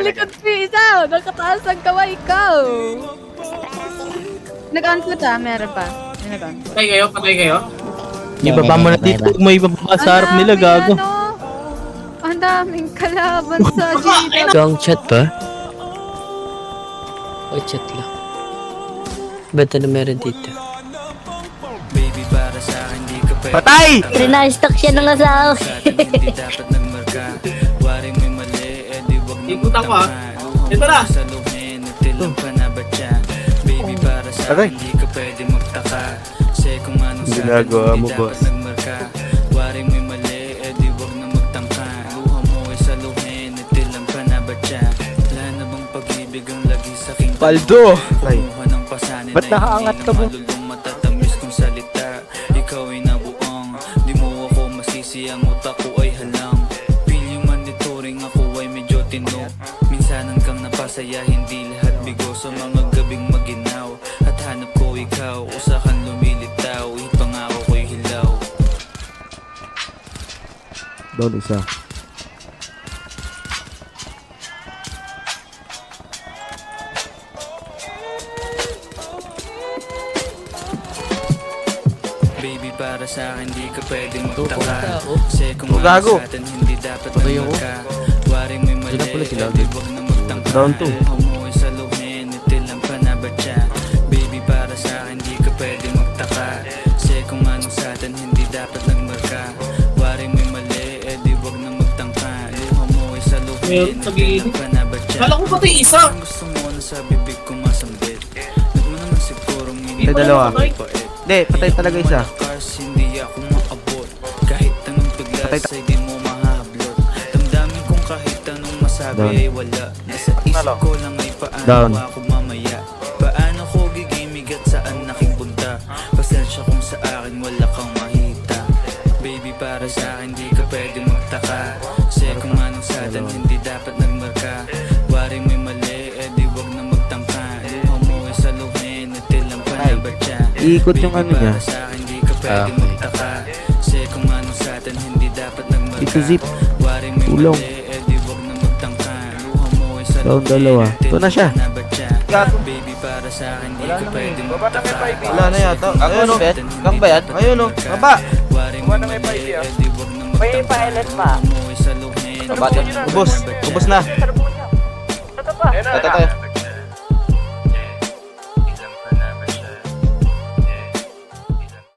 Likod mo isa! Nakataas ang kamay ko! Nag-on ka meron pa. May nag-on. Patay kayo? Ibaba mo na dito. May ibaba sa harap nila, gago. Ang daming kalaban sa GW. Gang chat ba? O chat lang. Ba't na meron dito? Patay! Rina-stock siya ng asawa. Ikot ako ah. Ito na! Aray! Ginagawa mo, boss. Paldo! Ay. Ba't nakaangat ka mo? Matatamis kong salita, ikaw ay nabuang. Di mo ako masisi, ang utak ko ay halang. Feeling monitoring, ako ay medyo tino. Minsanan kang napasaya, hindi lahat bigo. Sa mga gabing maginaw, at hanap ko ikaw. Usakan lumilitaw, ipangako ko'y hilaw. Down isa. Baby, para sa akin di ka pwedeng magtaka. Kasi kung gago. sa atin hindi dapat magka. Waring may mali, di wag na magtangka. Round 2. Umuwi sa luhin, itilang panabat siya. Baby, para sa akin di ka pwedeng magtaka. Kasi kung ano sa atin hindi dapat nagmarka. Waring may mali, di wag na magtangka. Umuwi sa luhin, itilang panabat siya. Kala ko patay isa! Gusto mo na sa bibig ko masambit. Huwag mo naman sigurong hindi Patay dalawa. pait. Hindi, patay talaga isa. Hindi ako maabot. Kahit anong paglas ay di mo mahablot. Damdamin kong kahit anong masabi Down. ay wala. Nasa isip ko lang ay paano Down. ako mamaya. Paano ko gigimig at saan aking punta. Pasensya kung sa akin wala kang mahita. Baby, para sa akin di ka pwede magtaka. Kasi kung anong sa atin hindi dapat nagmarka. Waring may mali, di wag na magtangka. Umuwi sa luhin, itilang panabat siya. Iikot yung ano niya. Pwede magtaka. Kasi kung ano sa atin hindi dapat nagmarka. Ito zip. Waring may Tulong. mali, di wag na magtangka. Luha mo ay sa Down dalawa. Ito na siya. Baby, para sa akin di ka pwede magtaka. Wala na yata. Ayun o. Kang ba yan? Ayun o. Baba. Waring may mali, di wag na magtangka. May pilot pa. Luha mo ay sa luhin. Ubos. Ubos na. Ito.